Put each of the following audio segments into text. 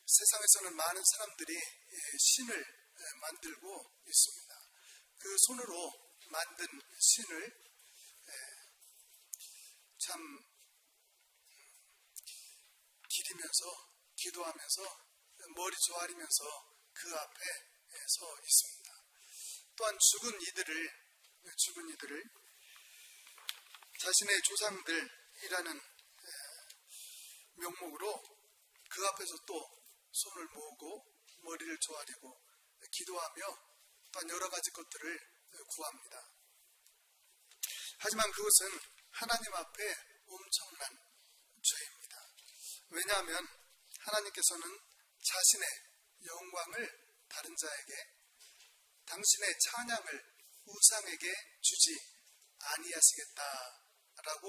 세상에서는 많은 사람들이 신을 만들고 있습니다. 그 손으로 만든 신을 참 기리면서 기도하면서 머리 조아리면서 그 앞에 서 있습니다. 또한 죽은 이들을 자신의 조상들이라는 명목으로 그 앞에서 또 손을 모으고 머리를 조아리고 기도하며 또한 여러 가지 것들을 구합니다. 하지만 그것은 하나님 앞에 엄청난 죄입니다. 왜냐하면 하나님께서는 자신의 영광을 다른 자에게, 당신의 찬양을 우상에게 주지 아니하시겠다라고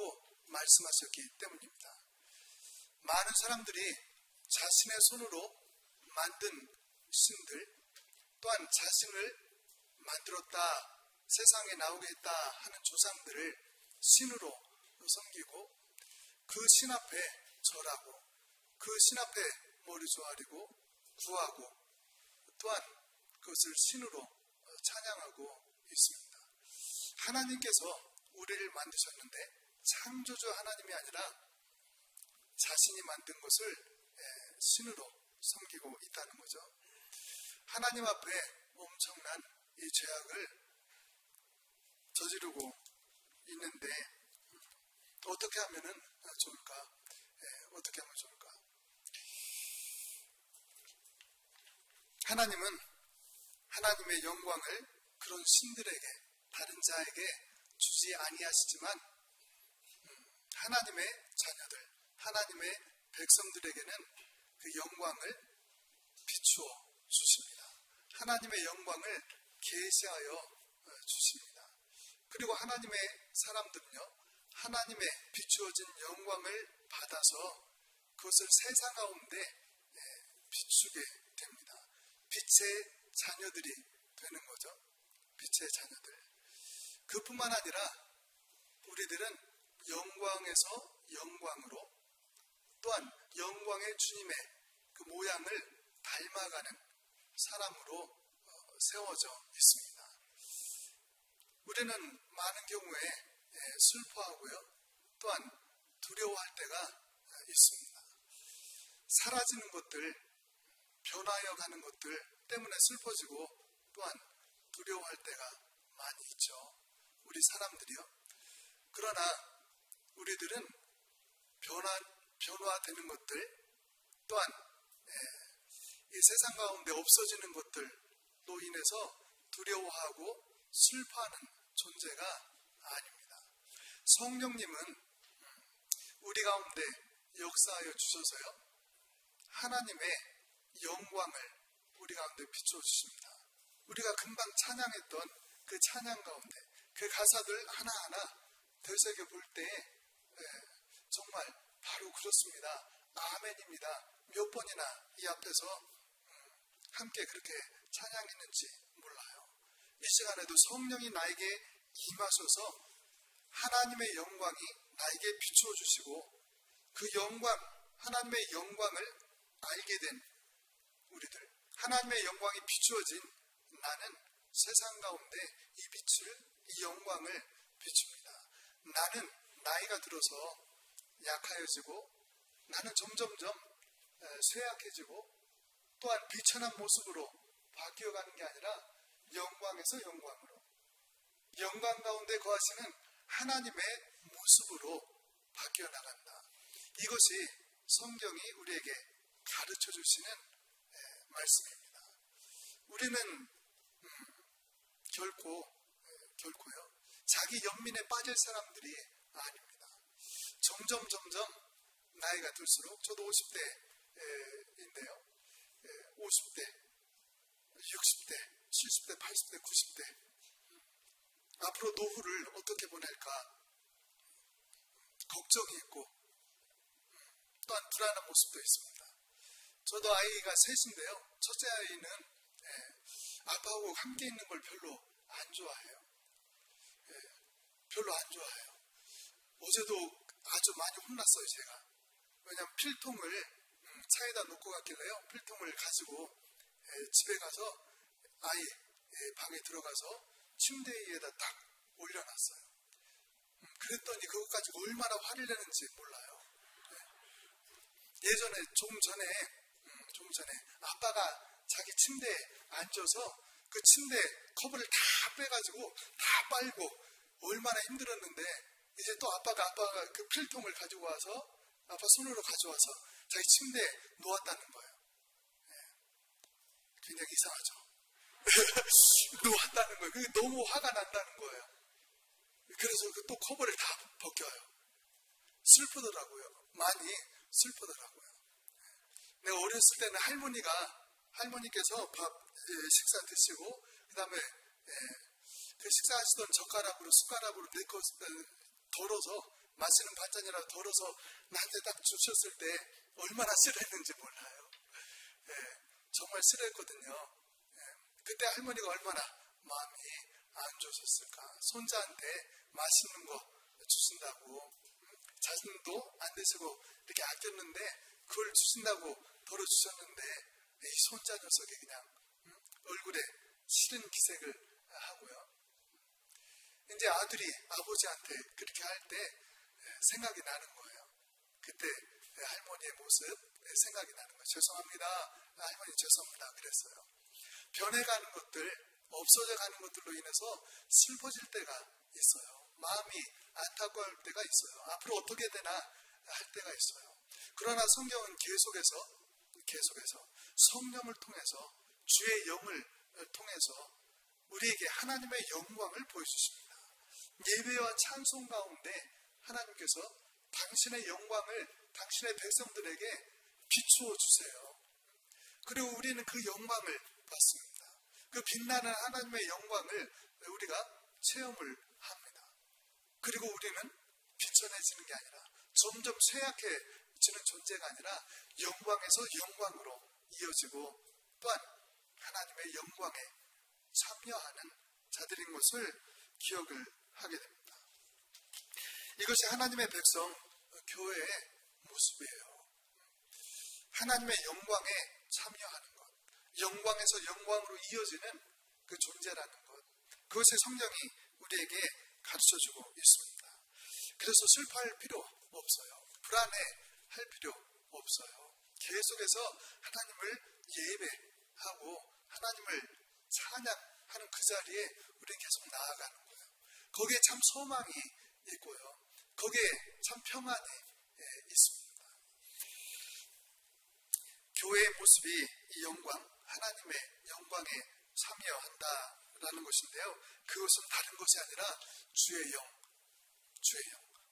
말씀하셨기 때문입니다. 많은 사람들이 자신의 손으로 만든 신들, 또한 자신을 만들었다, 세상에 나오게 했다 하는 조상들을 신으로 섬기고 그 신 앞에 절하고 그 신 앞에 머리 조아리고 구하고 또한 그것을 신으로 찬양하고 있습니다. 하나님께서 우리를 만드셨는데 창조주 하나님이 아니라 자신이 만든 것을 신으로 섬기고 있다는 거죠. 하나님 앞에 엄청난 이 죄악을 저지르고 있는데 어떻게 하면 좋을까? 어떻게 하면 좋을까? 하나님은 하나님의 영광을 그런 신들에게, 다른 자에게 주지 아니하시지만 하나님의 자녀들, 하나님의 백성들에게는 그 영광을 비추어 주십니다. 하나님의 영광을 계시하여 주십니다. 그리고 하나님의 사람들은요, 하나님의 비추어진 영광을 받아서 그것을 세상 가운데 비추게 됩니다. 빛의 자녀들이 되는 거죠. 빛의 자녀들. 그뿐만 아니라 우리들은 영광에서 영광으로, 또한 영광의 주님의 그 모양을 닮아가는 사람으로 세워져 있습니다. 우리는 많은 경우에 슬퍼하고요, 또한 두려워할 때가 있습니다. 사라지는 것들, 변하여 가는 것들 때문에 슬퍼지고 또한 두려워할 때가 많이 있죠. 우리 사람들이요. 그러나 우리들은 변화되는 것들, 또한 이 세상 가운데 없어지는 것들로 인해서 두려워하고 슬퍼하는 존재가 아닙니다. 성령님은 우리 가운데 역사하여 주셔서요, 하나님의 영광을 우리 가운데 비추어 주십니다. 우리가 금방 찬양했던 그 찬양 가운데 그 가사들 하나하나 되새겨 볼 때 정말 바로 그렇습니다. 아멘입니다. 몇 번이나 이 앞에서 함께 그렇게 찬양했는지 몰라요. 이 시간에도 성령이 나에게 임하셔서 하나님의 영광이 나에게 비추어 주시고 그 영광, 하나님의 영광을 알게 된 우리들, 하나님의 영광이 비추어진 나는 세상 가운데 이 빛을, 이 영광을 비춥니다. 나는 나이가 들어서 약하여지고 나는 점점점 쇠약해지고 또한 비천한 모습으로 바뀌어가는 게 아니라 영광에서 영광으로, 영광 가운데 거하시는 하나님의 모습으로 바뀌어 나간다. 이것이 성경이 우리에게 가르쳐 주시는 말씀입니다. 우리는 결코요, 자기 연민에 빠질 사람들이 아닙니다. 점점 나이가 들수록, 저도 50대인데요 50대, 60대, 70대, 80대, 90대 앞으로 노후를 어떻게 보낼까 걱정이 있고 또한 불안한 모습도 있습니다. 저도 아이가 셋인데요, 첫째 아이는 아빠하고 함께 있는 걸 별로 안 좋아해요. 별로 안 좋아해요. 어제도 아주 많이 혼났어요, 제가. 왜냐하면 필통을 차에다 놓고 갔길래요. 필통을 가지고 집에 가서 아이 방에 들어가서 침대 위에다 딱 올려놨어요. 그랬더니 그것 가지고 얼마나 화를 내는지 몰라요. 예전에 조금 전에 아빠가 자기 침대에 앉아서 그 침대 커버를 다 빼가지고 다 빨고 얼마나 힘들었는데, 이제 또 아빠가 그 필통을 가지고 와서 아빠 손으로 가져와서 자기 침대에 놓았다는 거예요. 굉장히 이상하죠. 놓았다는 거예요. 그게 너무 화가 난다는 거예요. 그래서 또 커버를 다 벗겨요. 슬프더라고요. 많이 슬프더라고요. 내가 어렸을 때는 할머니께서 식사 드시고, 그 다음에 그 식사하시던 숟가락으로 덜어서, 마시는 반찬이라도 덜어서 나한테 딱 주셨을 때 얼마나 싫어했는지 몰라요. 정말 싫어했거든요. 그때 할머니가 얼마나 마음이 안 좋으셨을까. 손자한테 맛있는 거 주신다고, 자신도 안 드시고 이렇게 아꼈는데 그걸 주신다고 덜어주셨는데, 이 손자 녀석이 그냥 얼굴에 싫은 기색을 하고요. 이제 아들이 아버지한테 그렇게 할 때 생각이 나는 거예요. 그때 할머니의 모습 생각이 나는 거예요. 죄송합니다. 할머니 죄송합니다. 그랬어요. 변해가는 것들, 없어져 가는 것들로 인해서 슬퍼질 때가 있어요. 마음이 안타까울 때가 있어요. 앞으로 어떻게 되나 할 때가 있어요. 그러나 성경은 계속해서 성령을 통해서, 주의 영을 통해서 우리에게 하나님의 영광을 보여주십니다. 예배와 찬송 가운데 하나님께서 당신의 영광을 당신의 백성들에게 비추어 주세요. 그리고 우리는 그 영광을 받습니다. 그 빛나는 하나님의 영광을 우리가 체험을 합니다. 그리고 우리는 비천해지는 게 아니라, 점점 쇠약해지는 존재가 아니라 영광에서 영광으로 이어지고, 또한 하나님의 영광에 참여하는 자들인 것을 기억을 하게 됩니다. 이것이 하나님의 백성, 교회의 모습이에요. 하나님의 영광에 참여하는 것, 영광에서 영광으로 이어지는 그 존재라는 것, 그것을 성경이 우리에게 가르쳐주고 있습니다. 그래서 슬퍼할 필요 없어요. 불안해할 필요 없어요. 계속해서 하나님을 예배하고 하나님을 찬양하는 그 자리에 우리는 계속 나아가는 거예요. 거기에 참 소망이 있고요. 거기에 참 평안이 있습니다. 교회의 모습이 이 영광, 하나님의 영광에 참여한다라는 것인데요. 그것은 다른 것이 아니라 주의 영,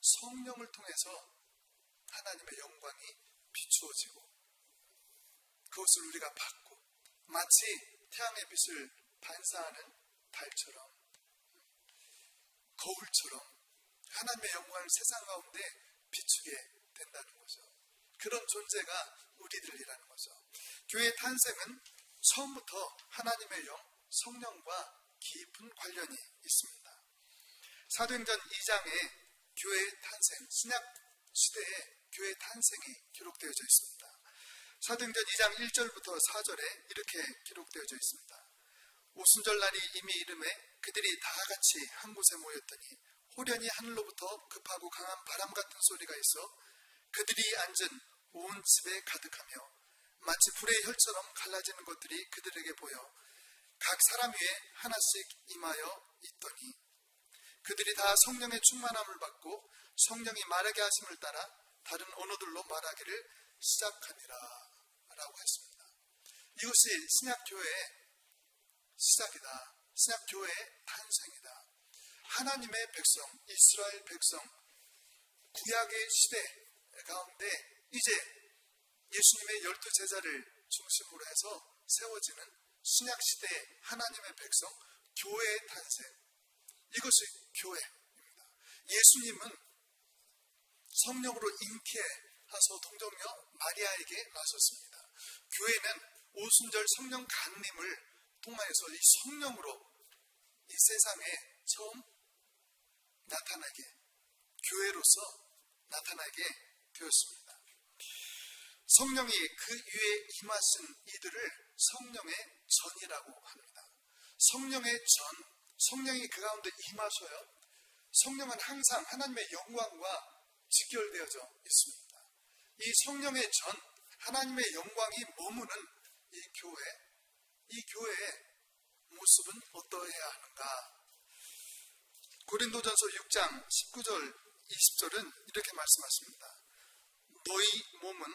성령을 통해서 하나님의 영광이 비추어지고, 그것을 우리가 받고, 마치 태양의 빛을 반사하는 달처럼, 거울처럼 하나님의 영광을 세상 가운데 비추게 된다는 거죠. 그런 존재가 우리들이라는 거죠. 교회의 탄생은 처음부터 하나님의 영, 성령과 깊은 관련이 있습니다. 사도행전 2장에 교회의 탄생, 신약 시대에 교회의 탄생이 기록되어져 있습니다. 사도행전 2장 1절부터 4절에 이렇게 기록되어져 있습니다. 오순절 날이 이미 이름에 그들이 다 같이 한 곳에 모였더니 호련히 하늘로부터 급하고 강한 바람 같은 소리가 있어 그들이 앉은 온 집에 가득하며, 마치 불의 혈처럼 갈라지는 것들이 그들에게 보여 각 사람 위에 하나씩 임하여 있더니, 그들이 다 성령의 충만함을 받고 성령이 말하게 하심을 따라 다른 언어들로 말하기를 시작하니라 라고 했습니다. 이것이 신약교회의 시작이다. 신약교회의 탄생이다. 하나님의 백성, 이스라엘 백성, 구약의 시대 가운데 이제 예수님의 12제자를 중심으로 해서 세워지는 신약시대의 하나님의 백성, 교회의 탄생, 이것이 교회입니다. 예수님은 성령으로 잉태하셔서 동정녀 마리아에게 나섰습니다. 교회는 오순절 성령 강림을 통하여서 이 성령으로 이 세상에 처음 나타나게, 교회로서 나타나게 되었습니다. 성령이 그 위에 임하신 이들을 성령의 전이라고 합니다. 성령의 전, 성령이 그 가운데 임하셔요. 성령은 항상 하나님의 영광과 직결되어져 있습니다. 이 성령의 전, 하나님의 영광이 머무는 이 교회의 모습은 어떠해야 하는가? 고린도전서 6장 19절 20절은 이렇게 말씀하십니다. 너희 몸은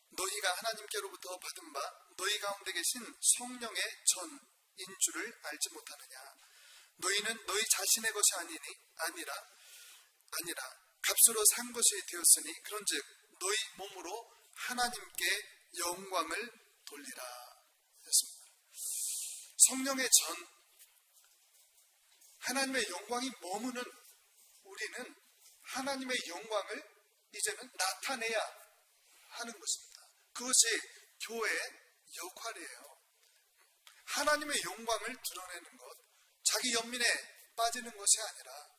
너희가 하나님께로부터 받은 바 너희 가운데 계신 성령의 전인 줄을 알지 못하느냐. 너희는 너희 자신의 것이 아니라 값으로 산 것이 되었으니 그런즉 너희 몸으로 하나님께 영광을 돌리라 했습니다. 성령의 전, 하나님의 영광이 머무는 우리는 하나님의 영광을 이제는 나타내야 하는 것입니다. 그것이 교회의 역할이에요. 하나님의 영광을 드러내는 것, 자기 연민에 빠지는 것이 아니라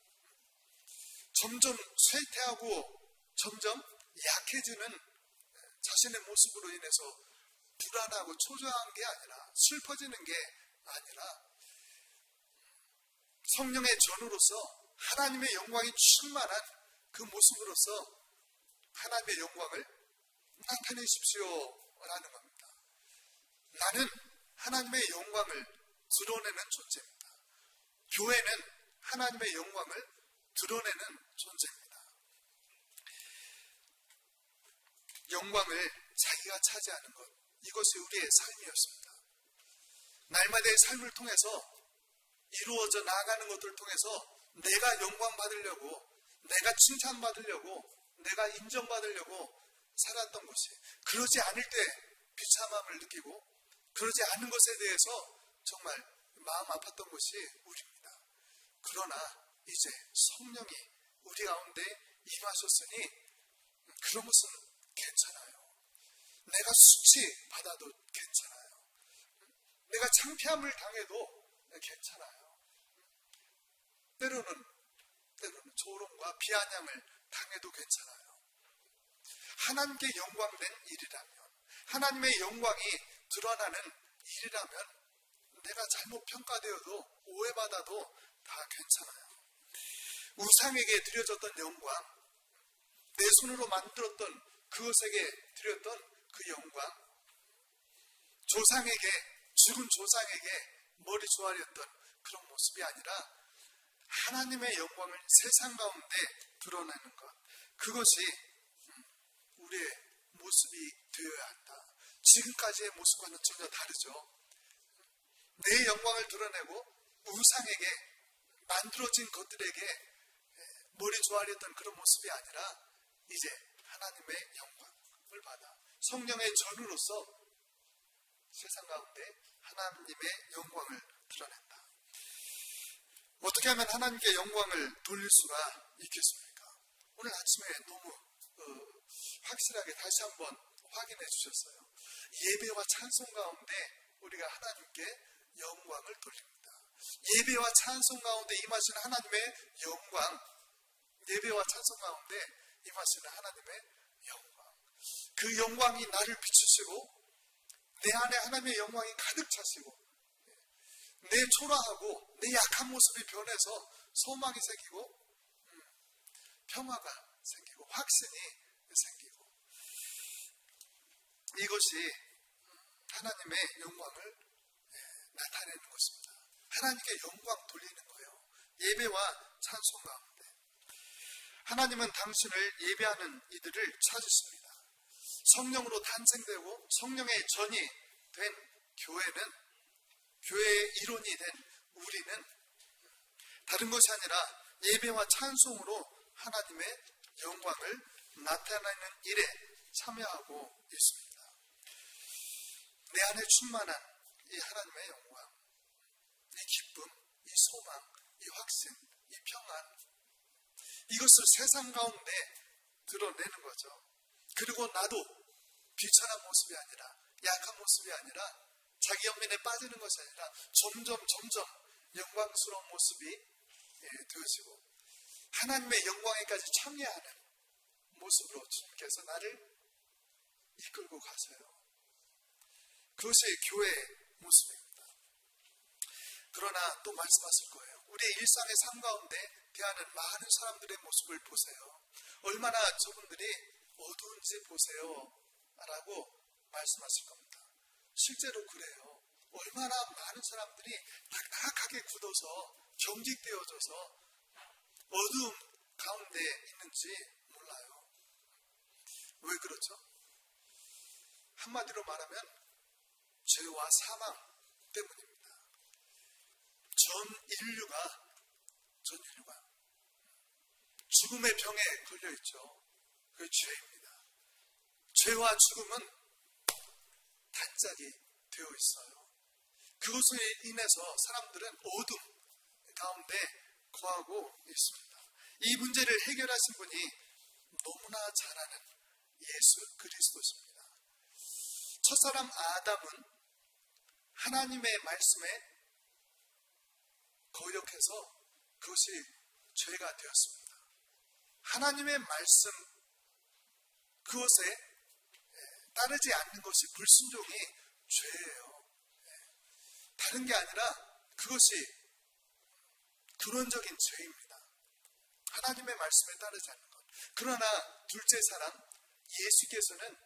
점점 쇠퇴하고 점점 약해지는 자신의 모습으로 인해서 불안하고 초조한 게 아니라 슬퍼지는 게 아니라 성령의 전으로서 하나님의 영광이 충만한 그 모습으로서 하나님의 영광을 나타내십시오라는 겁니다. 나는 하나님의 영광을 드러내는 존재입니다. 교회는 하나님의 영광을 드러내는 존재입니다. 영광을 자기가 차지하는 것, 이것이 우리의 삶이었습니다. 날마다의 삶을 통해서 이루어져 나가는 것들을 통해서 내가 영광 받으려고, 내가 칭찬받으려고, 내가 인정받으려고 살았던 것이, 그러지 않을 때 비참함을 느끼고 그러지 않은 것에 대해서 정말 마음 아팠던 것이 우리입니다. 그러나 이제 성령이 우리 가운데 임하셨으니 그런 것은 괜찮아요. 내가 수치 받아도 괜찮아요. 내가 창피함을 당해도 괜찮아요. 때로는 조롱과 비아냥을 당해도 괜찮아요. 하나님께 영광된 일이라면, 하나님의 영광이 드러나는 일이라면 내가 잘못 평가되어도 오해받아도 다 괜찮아요. 우상에게 드려졌던 영광, 내 손으로 만들었던 그것에게 드렸던 그 영광, 죽은 조상에게 머리 조아렸던 그런 모습이 아니라 하나님의 영광을 세상 가운데 드러내는 것, 그것이 우리의 모습이 되어야 한다. 지금까지의 모습과는 전혀 다르죠. 내 영광을 드러내고 우상에게, 만들어진 것들에게 머리 조아렸던 그런 모습이 아니라 이제 하나님의 영광을 받아 성령의 전으로서 세상 가운데 하나님의 영광을 드러낸다. 어떻게 하면 하나님께 영광을 돌릴 수가 있겠습니까? 오늘 아침에 너무 확실하게 다시 한번 확인해 주셨어요. 예배와 찬송 가운데 우리가 하나님께 영광을 돌립니다. 예배와 찬송 가운데 임하시는 하나님의 영광, 예배와 찬송 가운데 임하시는 하나님의 영광, 그 영광이 나를 비추시고 내 안에 하나님의 영광이 가득 차시고 내 초라하고 내 약한 모습이 변해서 소망이 생기고 평화가 생기고 확신이 생기고, 이것이 하나님의 영광을 나타내는 것입니다. 하나님께 영광 돌리는 거예요. 예배와 찬송 가운데 하나님은 당신을 예배하는 이들을 찾으십니다. 성령으로 탄생되고 성령의 전이 된 교회는, 교회의 일원이 된 우리는 다른 것이 아니라 예배와 찬송으로 하나님의 영광을 나타내는 일에 참여하고 있습니다. 내 안에 충만한 이 하나님의 영광, 이 기쁨, 이 소망, 이 확신, 이 평안, 이것을 세상 가운데 드러내는 거죠. 그리고 나도 비천한 모습이 아니라, 약한 모습이 아니라, 자기 연민에 빠지는 것이 아니라 점점 영광스러운 모습이 되어지고 하나님의 영광에까지 참여하는 모습으로 주님께서 나를 이끌고 가세요. 그것이 교회의 모습입니다. 그러나 또 말씀하실 거예요. 우리의 일상의 삶 가운데 대하는 많은 사람들의 모습을 보세요. 얼마나 저분들이 어두운지 보세요 라고 말씀하실 겁니다. 실제로 그래요. 얼마나 많은 사람들이 딱딱하게 굳어서 경직되어져서 어두움 가운데 있는지 몰라요. 왜 그렇죠? 한마디로 말하면 죄와 사망 때문입니다. 전 인류가 죽음의 병에 걸려있죠. 그게 죄입니다. 죄와 죽음은 단짝이 되어 있어요. 그것으로 인해서 사람들은 어둠 가운데 거하고 있습니다. 이 문제를 해결하신 분이 너무나 잘 아는 예수 그리스도십니다. 첫사람 아담은 하나님의 말씀에 거역해서 그것이 죄가 되었습니다. 하나님의 말씀 그것에 따르지 않는 것이 불순종이 죄예요. 다른 게 아니라 그것이 근원적인 죄입니다. 하나님의 말씀에 따르지 않는 것. 그러나 둘째 사람 예수께서는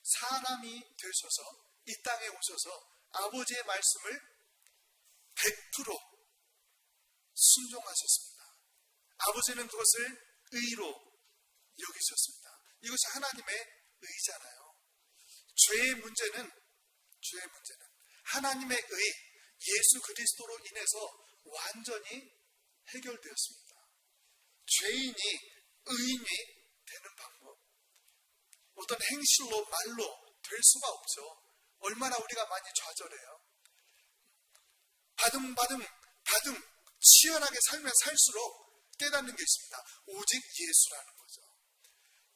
사람이 되셔서 이 땅에 오셔서 아버지의 말씀을 100% 순종하셨습니다. 아버지는 그것을 의로 여기셨습니다. 이것이 하나님의 의잖아요. 죄의 문제는 하나님의 의 예수 그리스도로 인해서 완전히 해결되었습니다. 죄인이 의인이 되는 방법, 어떤 행실로 말로 될 수가 없죠. 얼마나 우리가 많이 좌절해요. 바둥바둥 치열하게 살면 살수록 깨닫는 게 있습니다. 오직 예수라는 거죠.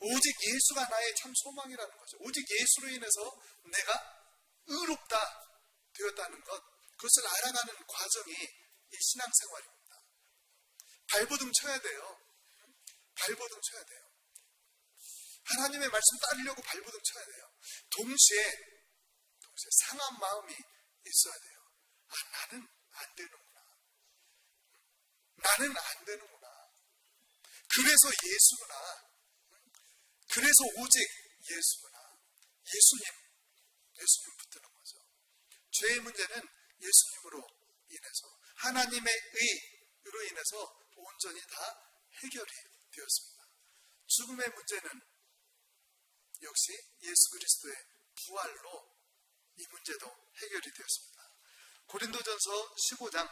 오직 예수가 나의 참 소망이라는 거죠. 오직 예수로 인해서 내가 의롭다 되었다는 것, 그것을 알아가는 과정이 이 신앙생활입니다. 발버둥 쳐야 돼요. 발버둥 쳐야 돼요. 하나님의 말씀 따르려고 발버둥 쳐야 돼요. 동시에 상한 마음이 있어야 돼요. 나는 안 되는구나. 나는 안 되는구나. 그래서 예수구나. 그래서 오직 예수구나. 예수님 붙드는 거죠. 죄의 문제는 예수님으로 인해서, 하나님의 의로 인해서 온전히 다 해결이 되었습니다. 죽음의 문제는 역시 예수 그리스도의 부활로 이 문제도 해결이 되었습니다. 고린도전서 15장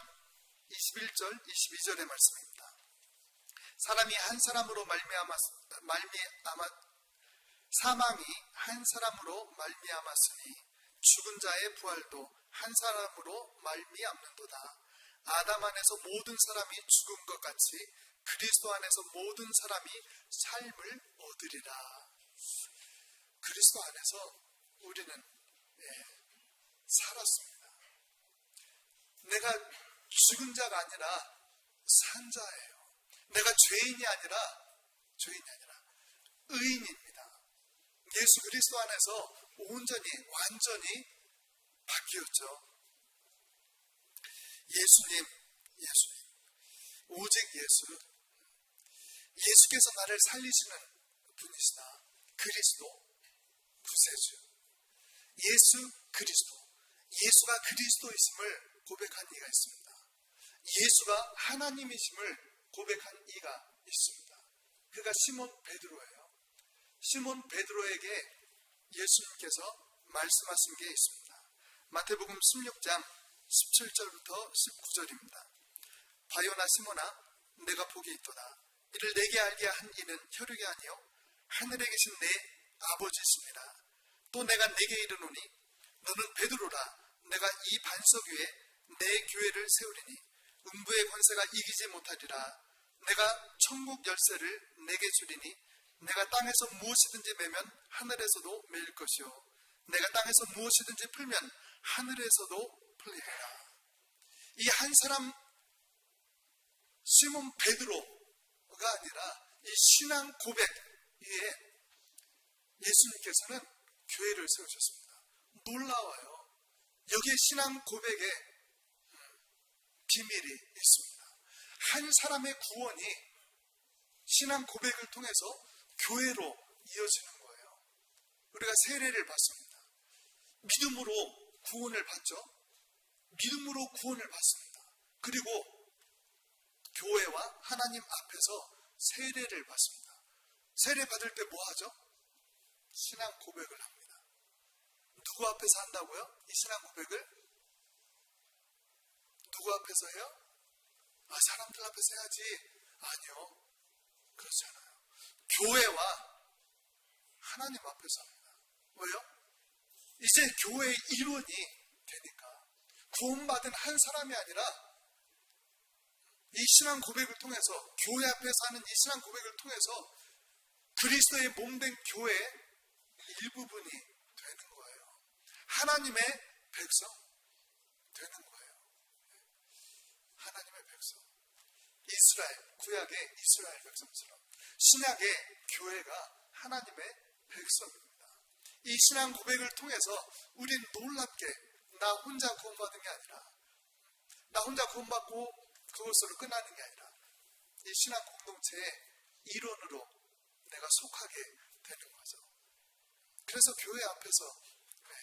21절 22절의 말씀입니다. 사람이 한 사람으로 사망이 한 사람으로 말미암았으니 죽은 자의 부활도 한 사람으로 말미암는도다. 아담 안에서 모든 사람이 죽은 것 같이 그리스도 안에서 모든 사람이 삶을 얻으리라. 그리스도 안에서 우리는 살았습니다. 내가 죽은 자가 아니라 산 자예요. 내가 죄인이 아니라 의인입니다. 예수 그리스도 안에서 온전히 완전히 바뀌었죠. 예수님, 오직 예수께서 나를 살리시는 분이시다. 그리스도, 구세주, 예수 그리스도, 예수가 그리스도이심을 고백한 이가 있습니다. 예수가 하나님이심을 고백한 이가 있습니다. 그가 시몬 베드로예요. 시몬 베드로에게 예수님께서 말씀하신 게 있습니다. 마태복음 16장 17절부터 19절입니다. 바요나 시몬아, 내가 복이 있도다. 이를 내게 알게 한 이는 혈육이 아니요 하늘에 계신 내 아버지이십니다. 또 내가 내게 이르노니 너는 베드로라. 내가 이 반석 위에 내 교회를 세우리니 음부의 권세가 이기지 못하리라. 내가 천국 열쇠를 내게 주리니 내가 땅에서 무엇이든지 매면 하늘에서도 매일 것이요 내가 땅에서 무엇이든지 풀면 하늘에서도 풀리리라. 이 한 사람 시몬 베드로가 아니라 이 신앙 고백 위에 예수님께서는 교회를 세우셨습니다. 놀라워요. 여기에 신앙 고백에 비밀이 있습니다. 한 사람의 구원이 신앙 고백을 통해서 교회로 이어지는 거예요. 우리가 세례를 받습니다. 믿음으로 구원을 받죠. 믿음으로 구원을 받습니다. 그리고 교회와 하나님 앞에서 세례를 받습니다. 세례 받을 때 뭐 하죠? 신앙 고백을 합니다. 누구 앞에서 한다고요? 이 신앙 고백을? 누구 앞에서 해요? 사람들 앞에서 해야지. 아니요. 그렇지 않아요. 교회와 하나님 앞에서 합니다. 왜요? 이제 교회의 일원이 되니까 구원받은 한 사람이 아니라 이 신앙 고백을 통해서 교회 앞에서 하는 이 신앙 고백을 통해서 그리스도의 몸된 교회의 일부분이 되는 거예요. 하나님의 백성 되는 거예요. 하나님의 백성. 이스라엘, 구약의 이스라엘 백성처럼 신약의 교회가 하나님의 백성입니다. 이 신앙 고백을 통해서 우린 놀랍게 나 혼자 구원받은 게 아니라 나 혼자 구원받고 그것으로 끝나는 게 아니라 이 신앙 공동체의 일원으로 내가 속하게 되는 거죠. 그래서 교회 앞에서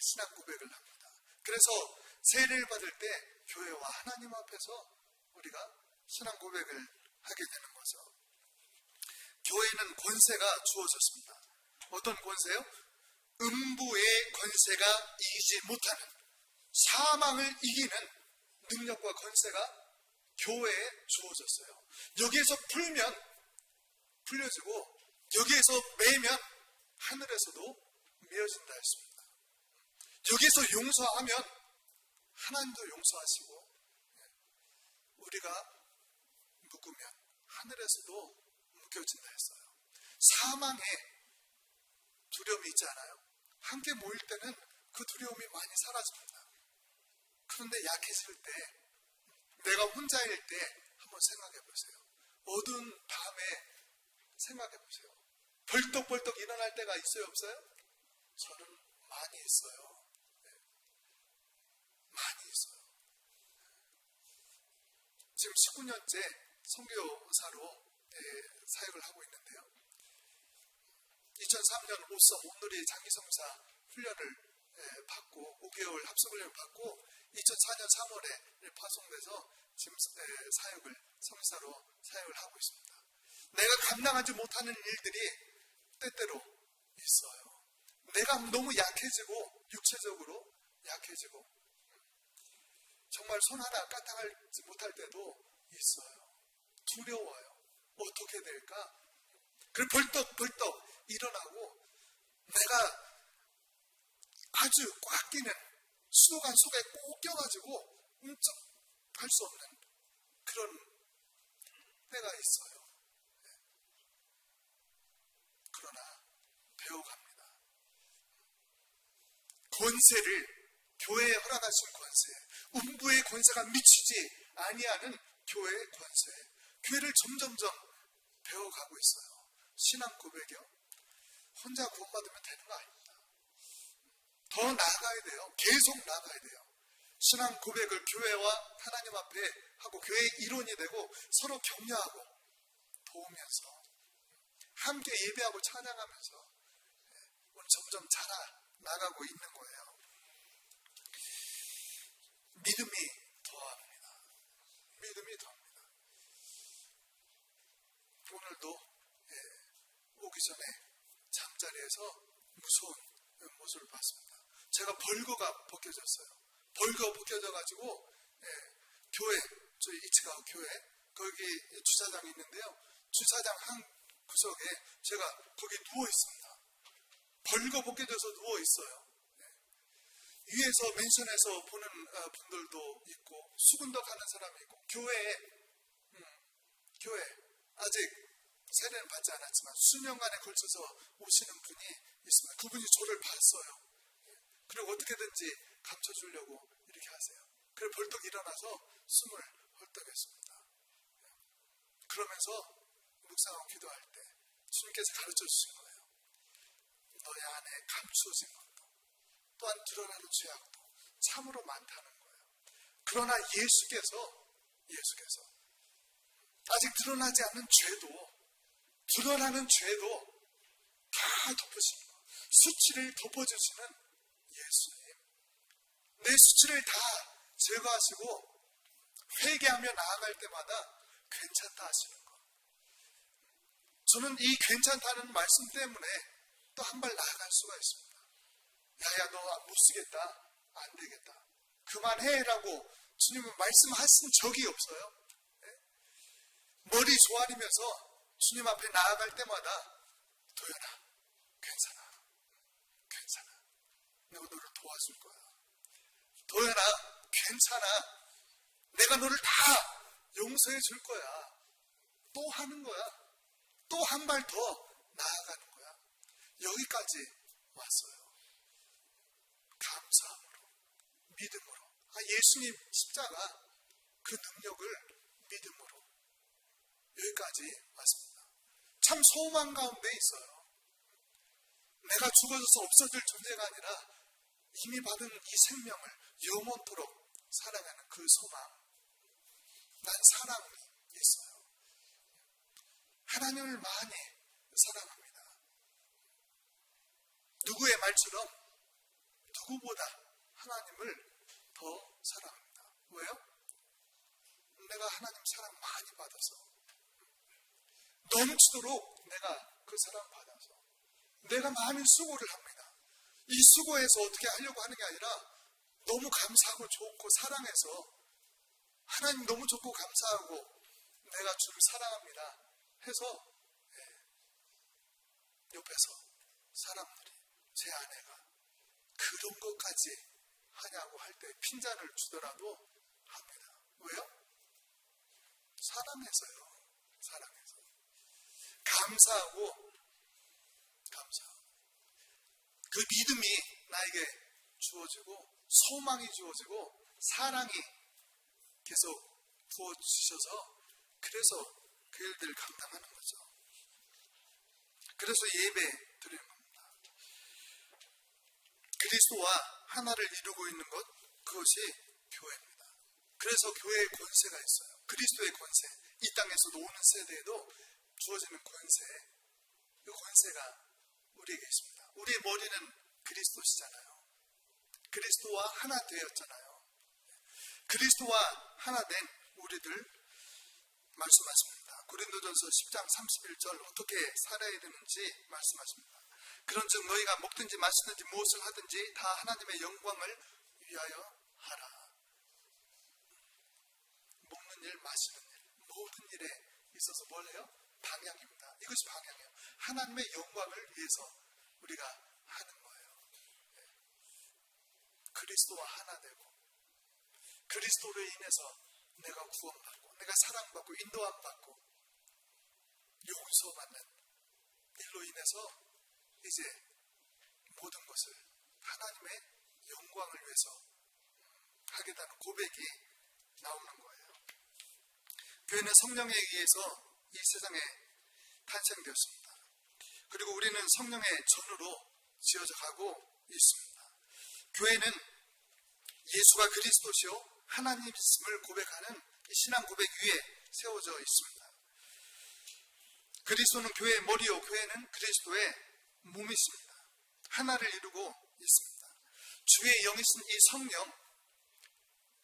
신앙 고백을 합니다. 그래서 세례를 받을 때 교회와 하나님 앞에서 우리가 신앙 고백을 하게 되는 거죠. 교회는 권세가 주어졌습니다. 어떤 권세요? 음부의 권세가 이기지 못하는 사망을 이기는 능력과 권세가 교회에 주어졌어요. 여기에서 풀면 풀려지고 여기에서 매면 하늘에서도 메어진다 했습니다. 여기에서 용서하면 하나님도 용서하시고 우리가 묶으면 하늘에서도 묶여진다 했어요. 사망에 두려움이 있지 않아요? 함께 모일 때는 그 두려움이 많이 사라집니다. 그런데 약해질 때 내가 혼자일 때 한번 생각해 보세요. 어두운 밤에 생각해 보세요. 벌떡벌떡 일어날 때가 있어요, 없어요? 저는 많이 있어요. 많이 있어요. 지금 19년째 선교사로 사역을 하고 있는데요. 2003년 오썸 온누리 장기성사 훈련을 받고 5개월 합숙훈련을 받고 2004년 3월에 파송돼서 지금 사역을 성사로 사역을 하고 있습니다. 내가 감당하지 못하는 일들이 때때로 있어요. 내가 너무 약해지고 육체적으로 약해지고 정말 손 하나 까딱하지 못할 때도 있어요. 두려워요. 어떻게 될까? 그리고 벌떡벌떡 일어나고 내가 아주 꽉 끼는 수도관 속에 꼭 껴가지고 할 수 없는 그런 때가 있어요. 그러나 배워갑니다. 권세를 교회에 허락하신 권세, 음부의 권세가 미치지 아니하는 교회의 권세, 교회를 점점점 배워가고 있어요. 신앙 고백이요. 혼자 구원받으면 되는 거 아닙니다. 더 나아가야 돼요. 계속 나아가야 돼요. 신앙 고백을 교회와 하나님 앞에 하고 교회의 일원이 되고 서로 격려하고 도우면서 함께 예배하고 찬양하면서 점점 자라나가고 있는 거예요. 믿음이 더합니다. 믿음이 더합니다. 오늘도 오기 전에 잠자리에서 무서운 모습을 봤습니다. 제가 벌거가 벗겨졌어요. 벌거가 벗겨져가지고 교회, 저희 이치가오 교회 거기 주차장이 있는데요. 주차장 한 구석에 제가 거기 누워 있습니다. 벌거 벗겨져서 누워 있어요. 위에서 맨션에서 보는 분들도 있고 수군도 가는 사람이 있고 교회 아직 세례는 받지 않았지만 수년간에 걸쳐서 오시는 분이 있습니다. 그분이 저를 봤어요. 그리고 어떻게든지 감춰주려고 이렇게 하세요. 그리고 벌떡 일어나서 숨을 헐떡했습니다. 그러면서 묵상하고 기도할 때 주님께서 가르쳐 주신 거예요. 너의 안에 감추어진 것도 또한 드러나는 죄악도 참으로 많다는 거예요. 그러나 예수께서 아직 드러나지 않는 죄도, 드러나는 죄도 다 덮으시는 거, 수치를 덮어주시는 예수님, 내 수치를 다 제거하시고 회개하며 나아갈 때마다 괜찮다 하시는 거. 저는 이 괜찮다는 말씀 때문에 또 한 발 나아갈 수가 있습니다. 야야, 너 못 쓰겠다, 안 되겠다, 그만해라고 주님은 말씀하신 적이 없어요. 네? 머리 조아리면서 주님 앞에 나아갈 때마다 도연아, 괜찮아, 내가 너를 도와줄 거야. 도연아, 괜찮아, 내가 너를 다 용서해 줄 거야. 또 하는 거야. 또 한 발 더 나아가는 거야. 여기까지 왔어요. 감사함으로, 믿음으로. 예수님 십자가 그 능력을 믿음으로 여기까지 왔습니다. 참 소망 가운데 있어요. 내가 죽어져서 없어질 존재가 아니라 이미 받은 이 생명을 영원토록 살아가는 그 소망, 난 사랑이 있어요. 하나님을 많이 사랑합니다. 누구의 말처럼 누구보다 하나님을 더 사랑합니다. 왜요? 내가 하나님 사랑 많이 받아서, 넘치도록 내가 그 사랑 받아서 내가 많은 수고를 합니다. 이 수고에서 어떻게 하려고 하는 게 아니라 너무 감사하고 좋고 사랑해서, 하나님 너무 좋고 감사하고 내가 주를 사랑합니다 해서 옆에서 사람들이, 제 아내가 그런 것까지 하냐고 할 때 핀잔을 주더라도 합니다. 왜요? 사랑해서요. 사랑해서. 감사하고 그 믿음이 나에게 주어지고, 소망이 주어지고, 사랑이 계속 부어주셔서, 그래서 그 일들을 감당하는 거죠. 그래서 예배 드리는 겁니다. 그리스도와 하나를 이루고 있는 것, 그것이 교회입니다. 그래서 교회의 권세가 있어요. 그리스도의 권세, 이 땅에서도 오는 세대에도 주어지는 권세, 그 권세가 우리에게 있습니다. 우리의 머리는 그리스도시잖아요. 그리스도와 하나 되었잖아요. 그리스도와 하나 된 우리들 말씀하십니다. 고린도전서 10장 31절 어떻게 살아야 되는지 말씀하십니다. 그런즉 너희가 먹든지 마시든지 무엇을 하든지 다 하나님의 영광을 위하여 하라. 먹는 일, 마시는 일, 모든 일에 있어서 뭘 해요? 방향입니다. 이것이 방향이에요. 하나님의 영광을 위해서 우리가 하는 거예요. 그리스도와 하나 되고, 그리스도로 인해서 내가 구원받고, 내가 사랑받고, 인도함 받고, 용서받는 일로 인해서 이제 모든 것을 하나님의 영광을 위해서 하겠다는 고백이 나오는 거예요. 교회는 성령에 의해서 이 세상에 탄생되었습니다. 그리고 우리는 성령의 전으로 지어져 가고 있습니다. 교회는 예수가 그리스도시요 하나님이심을 고백하는 이 신앙 고백 위에 세워져 있습니다. 그리스도는 교회의 머리요, 교회는 그리스도의 몸이십니다. 하나를 이루고 있습니다. 주의 영이신 이 성령,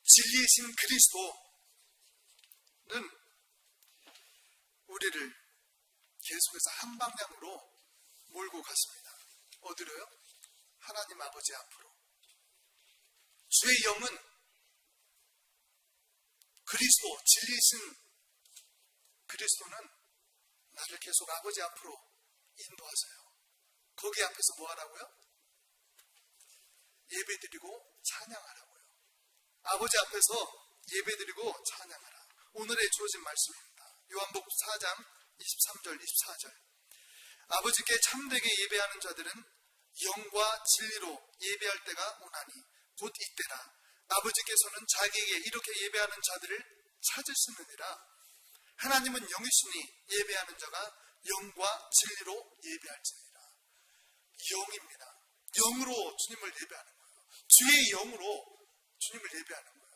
진리이신 그리스도는 우리를 계속해서 한 방향으로 몰고 갔습니다. 어디로요? 하나님 아버지 앞으로. 주의 영은 그리스도, 진리이신 그리스도는 나를 계속 아버지 앞으로 인도하세요. 거기 앞에서 뭐 하라고요? 예배드리고 찬양하라고요. 아버지 앞에서 예배드리고 찬양하라. 오늘의 주어진 말씀입니다. 요한복음 4장 23절, 24절. 아버지께 참되게 예배하는 자들은 영과 진리로 예배할 때가 오나니 곧 이때라. 아버지께서는 자기에게 이렇게 예배하는 자들을 찾으시느니라. 하나님은 영이시니 예배하는 자가 영과 진리로 예배할지니라. 영입니다. 영으로 주님을 예배하는 거예요. 주의 영으로 주님을 예배하는 거예요.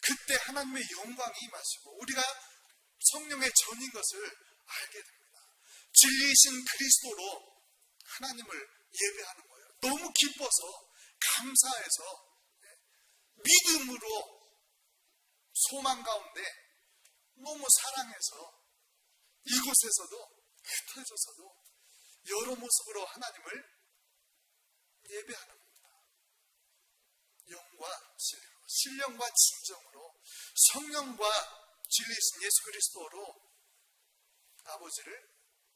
그때 하나님의 영광이 임하시고 우리가 성령의 전인 것을 알게 됩니다. 진리이신 그리스도로 하나님을 예배하는 거예요. 너무 기뻐서, 감사해서, 믿음으로, 소망 가운데 너무 사랑해서 이곳에서도 흩어져서도 여러 모습으로 하나님을 예배하는 겁니다. 영과 진리로, 신령과 진정으로, 성령과 진리이신 예수 그리스도로 아버지를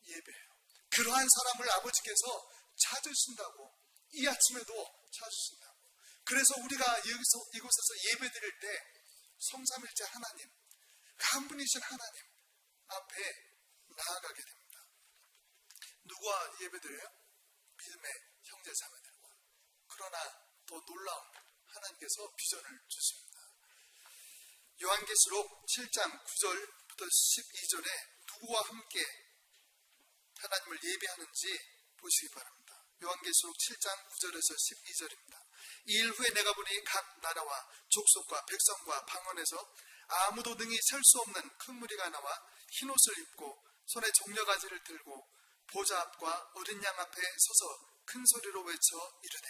예배해요. 그러한 사람을 아버지께서 찾으신다고, 이 아침에도 찾으신다고. 그래서 우리가 이곳에서 예배 드릴 때 성삼일체 하나님, 그 한 분이신 하나님 앞에 나아가게 됩니다. 누구와 예배 드려요? 믿음의 형제 자매들과. 그러나 더 놀라운 하나님께서 비전을 주십니다. 요한계시록 7장 9절부터 12절에 누구와 함께 하나님을 예배하는지 보시기 바랍니다. 요한계시록 7장 9절에서 12절입니다. 이 일 후에 내가 보니 각 나라와 족속과 백성과 방언에서 아무도 능히 셀 수 없는 큰 무리가 나와 흰옷을 입고 손에 종려가지를 들고 보좌 앞과 어린 양 앞에 서서 큰 소리로 외쳐 이르되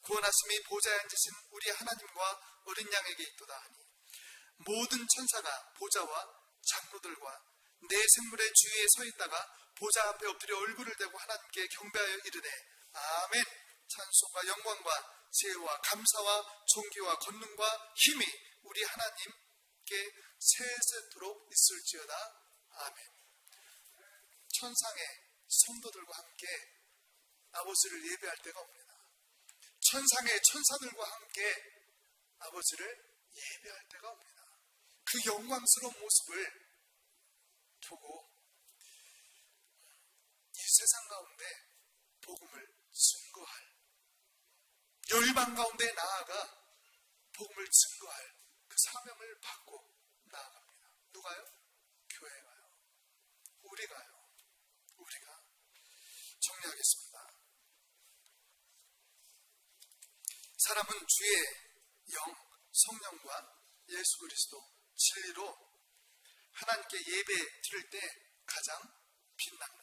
구원하심이 보좌에 앉으신 우리 하나님과 어린 양에게 있도다 하니 모든 천사가 보좌와 장로들과 네 생물의 주위에 서 있다가 보좌 앞에 엎드려 얼굴을 대고 하나님께 경배하여 이르되 아멘. 찬송과 영광과 지혜와 감사와 존귀와 권능과 힘이 우리 하나님께 세세토록 있을지어다. 아멘. 천상의 성도들과 함께 아버지를 예배할 때가 옵니다. 천상의 천사들과 함께 아버지를 예배할 때가 옵니다. 그 영광스러운 모습을 보고 이 세상 가운데 복음을 증거할, 열방 가운데 나아가 복음을 증거할 그 사명을 받고 나아갑니다. 누가요? 교회가요. 우리가 정리하겠습니다. 사람은 주의 영, 성령과 예수 그리스도, 진리로 하나님께 예배 드릴 때 가장 빛납니다.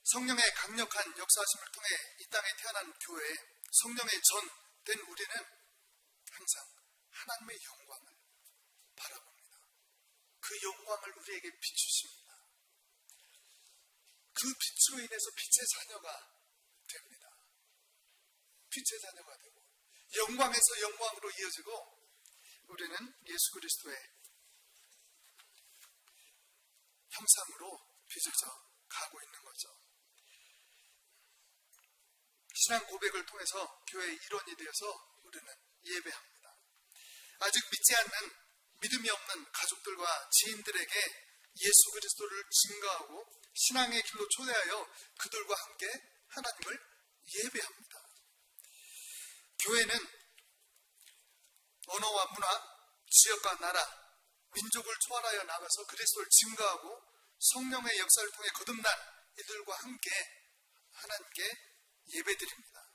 성령의 강력한 역사하심을 통해 이 땅에 태어난 교회에 성령의 전된 우리는 항상 하나님의 영광을 바라봅니다. 그 영광을 우리에게 비추십니다. 그 빛으로 인해서 빛의 자녀가 됩니다. 빛의 자녀가 되고 영광에서 영광으로 이어지고 우리는 예수 그리스도의 형상으로 빚어져 가고 있는 거죠. 신앙 고백을 통해서 교회의 일원이 되어서 우리는 예배합니다. 아직 믿지 않는, 믿음이 없는 가족들과 지인들에게 예수 그리스도를 증거하고 신앙의 길로 초대하여 그들과 함께 하나님을 예배합니다. 교회는 언어와 문화, 지역과 나라, 민족을 초월하여 나가서 그리스도를 증거하고 성령의 역사를 통해 거듭난 이들과 함께 하나님께 예배드립니다.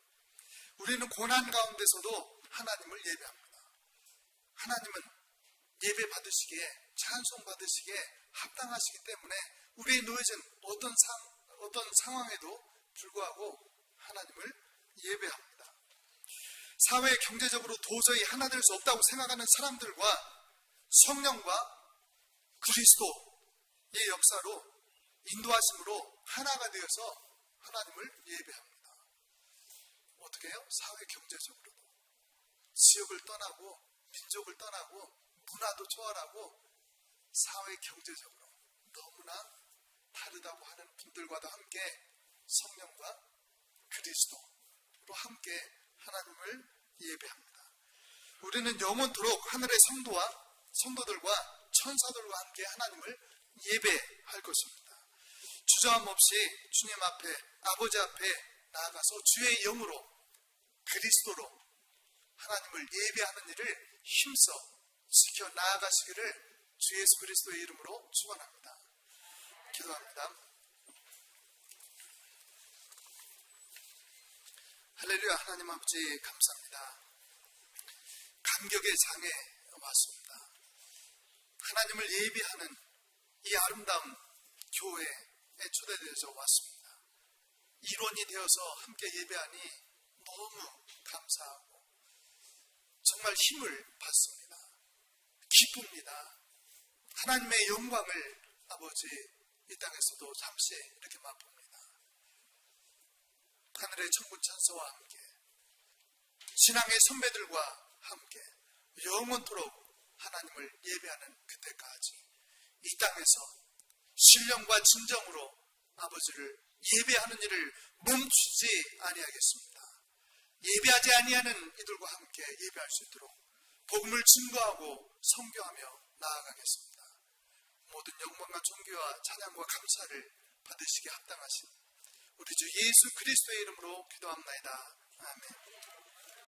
우리는 고난 가운데서도 하나님을 예배합니다. 하나님은 예배 받으시기에, 찬송 받으시기에 합당하시기 때문에 우리의 놓여진 어떤 상황에도 불구하고 하나님을 예배합니다. 사회 경제적으로 도저히 하나 될 수 없다고 생각하는 사람들과 성령과 그리스도의 역사로 인도하심으로 하나가 되어서 하나님을 예배합니다. 어떻게 해요? 사회 경제적으로도 지역을 떠나고 민족을 떠나고 문화도 초월하고 사회 경제적으로 너무나 다르다고 하는 분들과도 함께 성령과 그리스도로 함께 하나님을 예배합니다. 우리는 영원토록 하늘의 성도들과 천사들과 함께 하나님을 예배할 것입니다. 주저함 없이 주님 앞에, 아버지 앞에 나아가서 주의 영으로, 그리스도로 하나님을 예배하는 일을 힘써 지켜 나아가시기를 주 예수 그리스도의 이름으로 축원합니다. 기도합니다. 할렐루야. 하나님 아버지 감사합니다. 감격의 장에 왔습니다. 하나님을 예배하는 이 아름다운 교회에 초대되어서 왔습니다. 일원이 되어서 함께 예배하니 너무 감사하고 정말 힘을 받습니다. 기쁩니다. 하나님의 영광을 아버지 이 땅에서도 잠시 이렇게 맛봅니다. 하늘의 천군 천사와 함께 신앙의 선배들과 함께 영원토록 하나님을 예배하는 그때까지 이 땅에서 신령과 진정으로 아버지를 예배하는 일을 멈추지 아니하겠습니다. 예배하지 아니하는 이들과 함께 예배할 수 있도록 복음을 증거하고 선교하며 나아가겠습니다. 모든 영광과 존귀와 찬양과 감사를 받으시기에 합당하신 우리 주 예수 그리스도의 이름으로 기도합나이다. 아멘.